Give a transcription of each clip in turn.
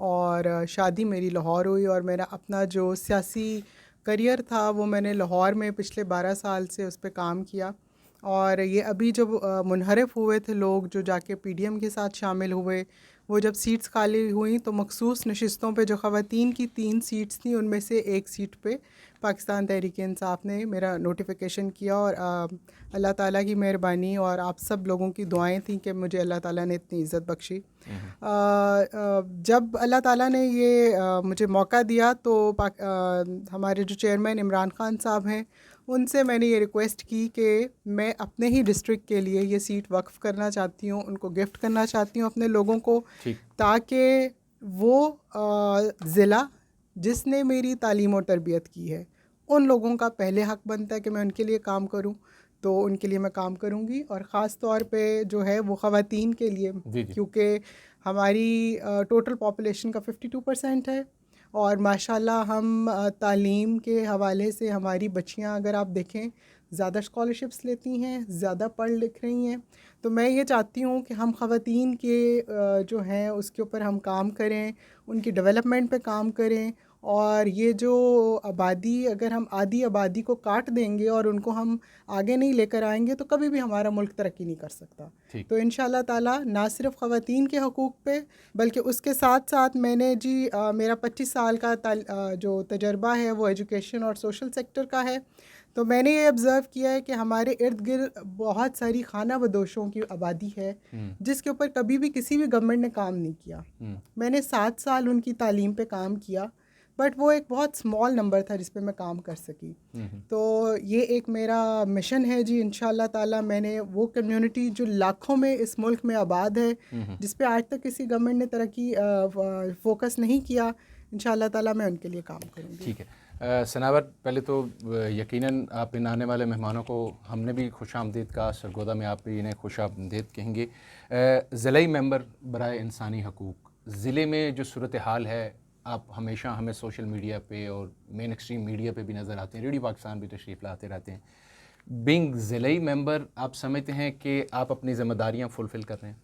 اور شادی میری لاہور ہوئی، اور میرا اپنا جو سیاسی کریئر تھا وہ میں نے لاہور میں پچھلے 12 سال سے اس پہ کام کیا. اور یہ ابھی جب منحرف ہوئے تھے لوگ جو جا کے پی ڈی ایم کے ساتھ شامل ہوئے، وہ جب سیٹس خالی ہوئیں تو مخصوص نشستوں پہ جو خواتین کی 3 سیٹس تھیں ان میں سے ایک سیٹ پہ پاکستان تحریک انصاف نے میرا نوٹیفیکیشن کیا. اور اللہ تعالیٰ کی مہربانی اور آپ سب لوگوں کی دعائیں تھیں کہ مجھے اللہ تعالیٰ نے اتنی عزت بخشی. جب اللہ تعالیٰ نے یہ مجھے موقع دیا تو ہمارے جو چیئرمین عمران خان صاحب ہیں ان سے میں نے یہ ریکویسٹ کی کہ میں اپنے ہی ڈسٹرکٹ کے لیے یہ سیٹ وقف کرنا چاہتی ہوں، ان کو گفٹ کرنا چاہتی ہوں اپنے لوگوں کو، تاکہ وہ ضلع جس نے میری تعلیم و تربیت کی ہے ان لوگوں کا پہلے حق بنتا ہے کہ میں ان کے لیے کام کروں، تو ان کے لیے میں کام کروں گی. اور خاص طور پہ جو ہے وہ خواتین کے لیے، کیونکہ ہماری ٹوٹل پاپولیشن کا 52% ہے، اور ماشاءاللہ ہم تعلیم کے حوالے سے ہماری بچیاں اگر آپ دیکھیں زیادہ اسکالرشپس لیتی ہیں، زیادہ پڑھ لکھ رہی ہیں. تو میں یہ چاہتی ہوں کہ ہم خواتین کے جو ہیں اس کے اوپر ہم کام کریں، ان کی ڈیولپمنٹ پہ کام کریں. اور یہ جو آبادی، اگر ہم آدھی آبادی کو کاٹ دیں گے اور ان کو ہم آگے نہیں لے کر آئیں گے تو کبھی بھی ہمارا ملک ترقی نہیں کر سکتا. تو انشاءاللہ تعالیٰ نہ صرف خواتین کے حقوق پہ بلکہ اس کے ساتھ ساتھ میں نے میرا 25 سال کا جو تجربہ ہے وہ ایجوکیشن اور سوشل سیکٹر کا ہے. تو میں نے یہ آبزرو کیا ہے کہ ہمارے ارد گرد بہت ساری خانہ بدوشوں کی آبادی ہے جس کے اوپر کبھی بھی کسی بھی گورنمنٹ نے کام نہیں کیا. میں نے 7 سال ان کی تعلیم پہ کام کیا، بٹ وہ ایک بہت اسمال نمبر تھا جس پہ میں کام کر سکی. تو یہ ایک میرا مشن ہے جی. انشاءاللہ تعالیٰ میں نے وہ کمیونٹی جو لاکھوں میں اس ملک میں آباد ہے، جس پہ آج تک کسی گورنمنٹ نے ترقی فوکس نہیں کیا، انشاءاللہ تعالیٰ میں ان کے لیے کام کروں گی. ٹھیک ہے ثناور، پہلے تو یقیناً آپ ان آنے والے مہمانوں کو ہم نے بھی خوش آمدید کہا، سرگودا میں آپ بھی انہیں خوش آمدید کہیں گے. ضلعی ممبر برائے انسانی حقوق، ضلع میں جو صورتحال ہے، آپ ہمیشہ ہمیں سوشل میڈیا پہ اور مین ایکسٹریم میڈیا پہ بھی نظر آتے ہیں، ریڈیو پاکستان بھی تشریف لاتے رہتے ہیں. بینگ ضلعی ممبر، آپ سمجھتے ہیں کہ آپ اپنی ذمہ داریاں فلفل کر رہے ہیں؟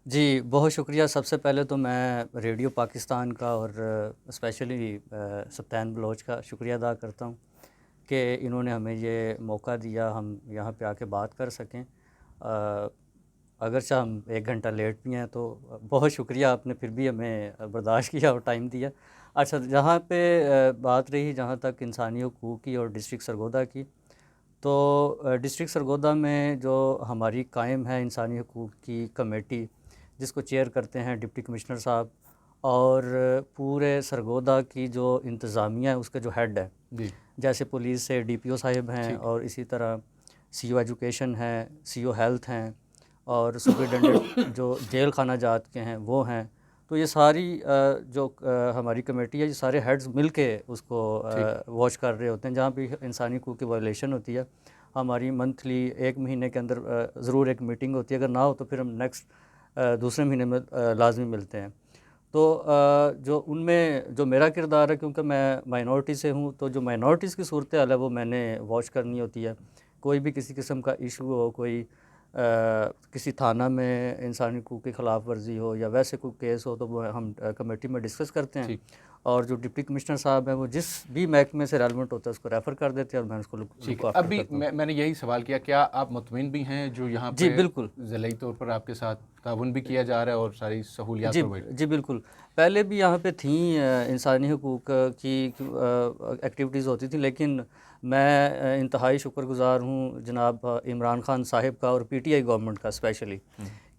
جی بہت شکریہ. سب سے پہلے تو میں ریڈیو پاکستان کا اور اسپیشلی سبطین بلوچ کا شکریہ ادا کرتا ہوں کہ انہوں نے ہمیں یہ موقع دیا ہم یہاں پہ آ کے بات کر سکیں. اگرچہ ہم 1 گھنٹہ لیٹ بھی ہیں تو بہت شکریہ، آپ نے پھر بھی ہمیں برداشت کیا اور ٹائم دیا. اچھا، جہاں پہ بات رہی جہاں تک انسانی حقوق کی اور ڈسٹرکٹ سرگودا کی، تو ڈسٹرکٹ سرگودا میں جو ہماری قائم ہے انسانی حقوق کی کمیٹی، جس کو چیئر کرتے ہیں ڈپٹی کمشنر صاحب، اور پورے سرگودا کی جو انتظامیہ ہے اس کا جو ہیڈ ہے، جیسے پولیس سے ڈی پی او صاحب ہیں، اور اسی طرح سی او ایجوکیشن ہیں، سی او ہیلتھ ہیں، اور سپرنٹینڈنٹ جو جیل خانہ جات کے ہیں وہ ہیں. تو یہ ساری جو ہماری کمیٹی ہے، یہ سارے ہیڈز مل کے اس کو واچ کر رہے ہوتے ہیں. جہاں بھی انسانی حقوق کی وائلیشن ہوتی ہے، ہماری منتھلی 1 مہینے کے اندر ضرور ایک میٹنگ ہوتی ہے، اگر نہ ہو تو پھر ہم نیکسٹ دوسرے مہینے میں لازمی ملتے ہیں. تو جو ان میں جو میرا کردار ہے، کیونکہ میں مائنورٹی سے ہوں، تو جو مائنورٹیز کی صورتحال ہے وہ میں نے واچ کرنی ہوتی ہے. کوئی بھی کسی قسم کا ایشو ہو، کوئی کسی تھانہ میں انسانی حقوق کی خلاف ورزی ہو یا ویسے کوئی کیس ہو، تو وہ ہم کمیٹی میں ڈسکس کرتے ہیں. اور جو ڈپٹی کمشنر صاحب ہیں وہ جس بھی محکمے سے ریلیونٹ ہوتا ہے اس کو ریفر کر دیتے ہیں، اور میں اس کو ابھی میں نے یہی سوال کیا، کیا آپ مطمئن بھی ہیں جو یہاں پہ؟ جی بالکل، ضلعی طور پر آپ کے ساتھ تعاون بھی کیا جا رہا ہے اور ساری سہولیات جی بالکل. پہلے بھی یہاں پہ تھیں انسانی حقوق کی ایکٹیویٹیز ہوتی تھیں، لیکن میں انتہائی شکر گزار ہوں جناب عمران خان صاحب کا اور پی ٹی آئی گورنمنٹ کا اسپیشلی،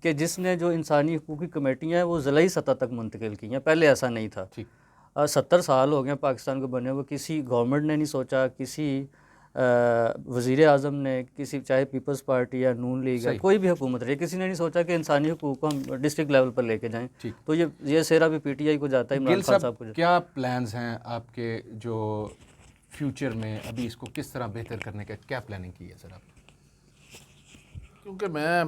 کہ جس نے جو انسانی حقوق کی کمیٹیاں ہیں وہ ضلعی سطح تک منتقل کی ہیں. پہلے ایسا نہیں تھا. 70 سال ہو گئے پاکستان کو بنے ہوئے، کسی گورنمنٹ نے نہیں سوچا، کسی وزیر اعظم نے، کسی چاہے پیپلز پارٹی یا نون لیگ یا کوئی بھی حکومت رہی، کسی نے نہیں سوچا کہ انسانی حقوق کو ہم ڈسٹرکٹ لیول پر لے کے جائیں. تو یہ سہرا بھی پی ٹی آئی کو جاتا ہے، عمران خان صاحب کو. کیا پلانز ہیں آپ کے جو فیوچر میں، ابھی اس کو کس طرح بہتر کرنے کا کیا پلاننگ کی ہے سر آپ؟ کیونکہ میں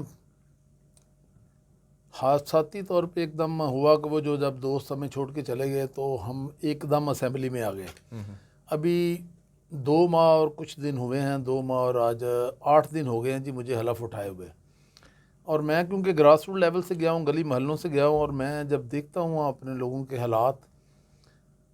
حادثاتی طور پہ ایک دم ہوا کہ وہ جو جب دوست ہمیں چھوڑ کے چلے گئے تو ہم ایک دم اسمبلی میں آ گئے. ابھی 2 ماہ اور کچھ دن ہوئے ہیں، 2 ماہ اور آج 8 دن ہو گئے ہیں جی مجھے حلف اٹھائے ہوئے. اور میں کیونکہ گراس روٹ لیول سے گیا ہوں, گلی محلوں سے گیا ہوں, اور میں جب دیکھتا ہوں وہاں اپنے لوگوں کے حالات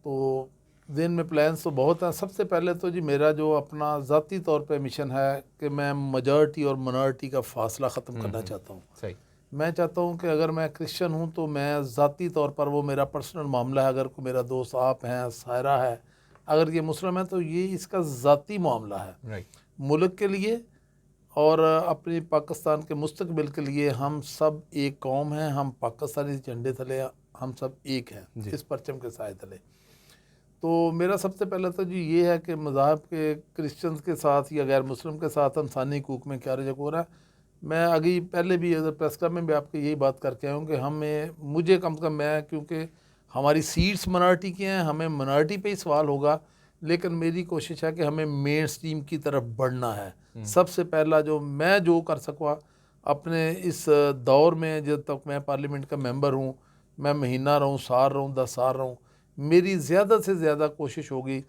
تو ذہن میں پلانس تو بہت ہیں. سب سے پہلے تو جی میرا جو اپنا ذاتی طور پہ مشن ہے کہ میں میجارٹی اور منارٹی کا فاصلہ ختم کرنا چاہتا ہوں. صحیح. میں چاہتا ہوں کہ اگر میں کرسچن ہوں تو میں ذاتی طور پر, وہ میرا پرسنل معاملہ ہے, اگر کوئی میرا دوست آپ ہیں, سائرہ ہے, اگر یہ مسلم ہے تو یہ اس کا ذاتی معاملہ ہے. رائٹ. ملک کے لیے اور اپنی پاکستان کے مستقبل کے لیے ہم سب ایک قوم ہیں, ہم پاکستانی جھنڈے تلے ہم سب ایک ہیں, اس پرچم کے سائے تلے. تو میرا سب سے پہلے تو جی یہ ہے کہ مذاہب کے کرسچنز کے ساتھ یا غیر مسلم کے ساتھ انسانی حقوق میں کیا رجوع ہو رہا ہے. میں آگے پہلے بھی پریس کلب میں بھی آپ کو یہی بات کر کے آیا ہوں کہ مجھے کم از کم, میں کیونکہ ہماری سیٹس منارٹی کی ہیں, ہمیں منارٹی پہ ہی سوال ہوگا, لیکن میری کوشش ہے کہ ہمیں مین سٹریم کی طرف بڑھنا ہے. سب سے پہلا جو کر سکوا اپنے اس دور میں, جب تک میں پارلیمنٹ کا ممبر ہوں, میں مہینہ رہوں, سال رہوں, 10 سال رہوں, میری زیادہ سے زیادہ کوشش ہوگی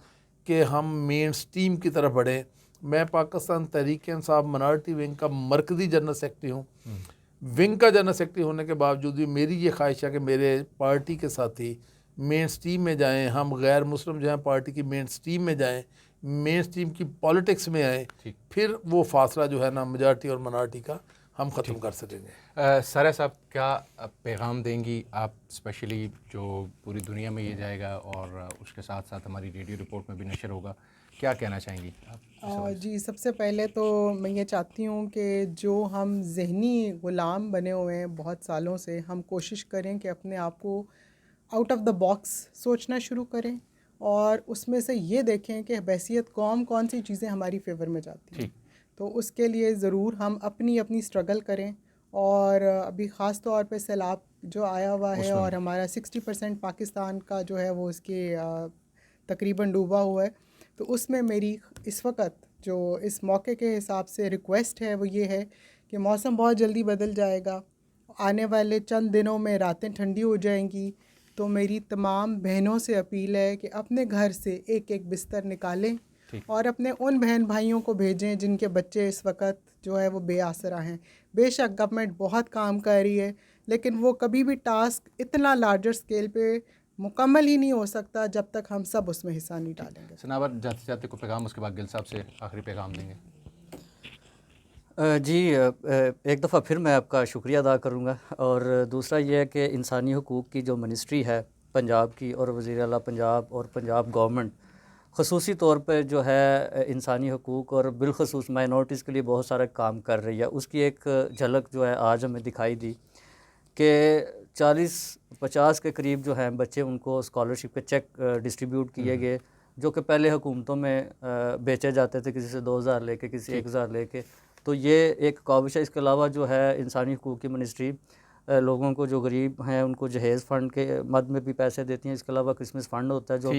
کہ ہم مین سٹریم کی طرف بڑھیں. میں پاکستان تحریک انصاف منارٹی ونگ کا مرکزی جنرل سیکرٹری ہوں. ونگ کا جنرل سیکرٹری ہونے کے باوجود بھی میری یہ خواہش ہے کہ میرے پارٹی کے ساتھی مین سٹریم میں جائیں, ہم غیر مسلم جو ہیں پارٹی کی مین سٹریم میں جائیں, مین سٹریم کی پالیٹکس میں آئیں, پھر وہ فاصلہ جو ہے نا میجارٹی اور منارٹی کا ہم ختم کر سکیں گے. سارہ صاحب, کیا پیغام دیں گی آپ اسپیشلی جو پوری دنیا میں یہ جائے گا اور اس کے ساتھ ساتھ ہماری ریڈیو رپورٹ میں بھی نشر ہوگا, کیا کہنا چاہیں گی آپ؟ جی, سب سے پہلے تو میں یہ چاہتی ہوں کہ جو ہم ذہنی غلام بنے ہوئے ہیں بہت سالوں سے, ہم کوشش کریں کہ اپنے آپ کو آؤٹ آف دا باکس سوچنا شروع کریں, اور اس میں سے یہ دیکھیں کہ بحیثیت قوم کون سی چیزیں ہماری فیور میں جاتی ہیں. تو اس کے لیے ضرور ہم اپنی اسٹرگل کریں. اور ابھی خاص طور پہ سیلاب جو آیا ہوا ہے اور ہمارا 60% پاکستان کا جو ہے وہ اس کے تقریباً ڈوبا ہوا ہے, تو اس میں میری اس وقت جو اس موقع کے حساب سے ریکویسٹ ہے وہ یہ ہے کہ موسم بہت جلدی بدل جائے گا, آنے والے چند دنوں میں راتیں ٹھنڈی ہو جائیں گی. تو میری تمام بہنوں سے اپیل ہے کہ اپنے گھر سے ایک ایک بستر نکالیں اور اپنے ان بہن بھائیوں کو بھیجیں جن کے بچے اس وقت جو ہے وہ بے آسرا ہیں. بے شک گورنمنٹ بہت کام کر رہی ہے, لیکن وہ کبھی بھی ٹاسک اتنا لارجر اسکیل پہ مکمل ہی نہیں ہو سکتا جب تک ہم سب اس میں حصہ نہیں ڈالیں گے. سناور, جاتے جاتے کو پیغام, اس کے بعد گل صاحب سے آخری پیغام دیں گے. جی, ایک دفعہ پھر میں آپ کا شکریہ ادا کروں گا, اور دوسرا یہ ہے کہ انسانی حقوق کی جو منسٹری ہے پنجاب کی, اور وزیر اعلیٰ پنجاب اور پنجاب گورنمنٹ خصوصی طور پہ جو ہے انسانی حقوق اور بالخصوص مائنورٹیز کے لیے بہت سارا کام کر رہی ہے. اس کی ایک جھلک جو ہے آج ہمیں دکھائی دی کہ 40-50 کے قریب جو ہیں بچے, ان کو اسکالرشپ کے چیک ڈسٹریبیوٹ کیے گئے, جو کہ پہلے حکومتوں میں بیچے جاتے تھے, کسی سے 2000 لے کے, کسی 1000 لے کے. تو یہ ایک کاوش ہے. اس کے علاوہ جو ہے انسانی حقوق کی منسٹری لوگوں کو جو غریب ہیں ان کو جہیز فنڈ کے مد میں بھی پیسے دیتی ہیں. اس کے علاوہ کرسمس فنڈ ہوتا ہے جو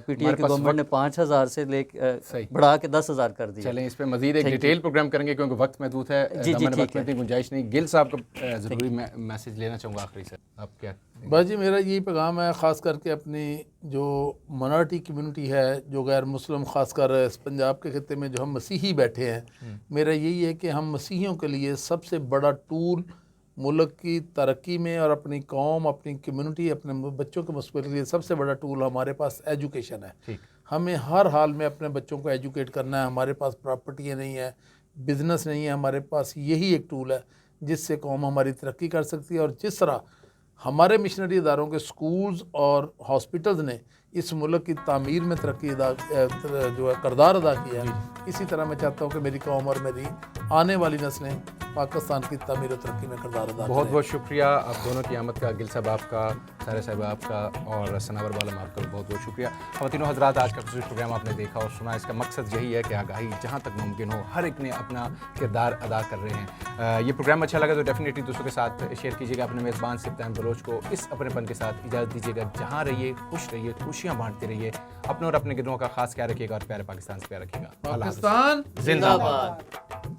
پی ٹی آئی کی گورنمنٹ نے 5000 سے لے بڑھا کے 10,000 کر دیا. چلیں اس پہ مزید ایک ڈیٹیل پروگرام کریں گے کیونکہ وقت محدود ہے, وقت میں گنجائش نہیں. گل صاحب کا ضروری میسج لینا چاہوں گا آخری سے, آپ کیا؟ بس جی, میرا یہی پیغام ہے, خاص کر کے اپنی جو منارٹی کمیونٹی ہے, جو غیر مسلم, خاص کر اس پنجاب کے خطے میں جو ہم مسیحی بیٹھے ہیں, میرا یہی ہے کہ ہم مسیحیوں کے لیے سب سے بڑا ٹول ملک کی ترقی میں اور اپنی قوم, اپنی کمیونٹی, اپنے بچوں کے مستقبل کے لیے سب سے بڑا ٹول ہمارے پاس ایجوکیشن ہے. ہمیں ہر حال میں اپنے بچوں کو ایجوکیٹ کرنا ہے. ہمارے پاس پراپرٹیاں نہیں ہیں, بزنس نہیں ہے, ہمارے پاس یہی ایک ٹول ہے جس سے قوم ہماری ترقی کر سکتی ہے. اور جس طرح ہمارے مشنری اداروں کے سکولز اور ہاسپٹلز نے اس ملک کی تعمیر میں ترقی جو ہے کردار ادا کیا ہے, اسی طرح میں چاہتا ہوں کہ میری قوم اور میری آنے والی نسلیں پاکستان کی تعمیر و ترقی میں کردار ادا کریں. بہت بہت شکریہ آپ دونوں کی آمد کا. گل صاحب آپ کا, سارہ صاحب آپ کا, اور سناور بالم آپ کا بہت بہت شکریہ. خواتین و حضرات, آج کا خصوصی پروگرام آپ نے دیکھا اور سنا. اس کا مقصد یہی ہے کہ آگاہی جہاں تک ممکن ہو, ہر ایک نے اپنا کردار ادا کر رہے ہیں. یہ پروگرام اچھا لگا تو ڈیفینیٹلی دوستوں کے ساتھ شیئر کیجیے گا. اپنے میزبان سپتان بلوچ کو اس اپنے پن کے ساتھ اجازت دیجیے گا. جہاں رہیے خوش رہیے, خوشیاں بانٹتے رہیے, اپنے اور اپنے گروہوں کا خاص خیال رکھیے گا, اور پیارے پاکستان سے پیار رکھیے گا. پاکستان زندہ باد.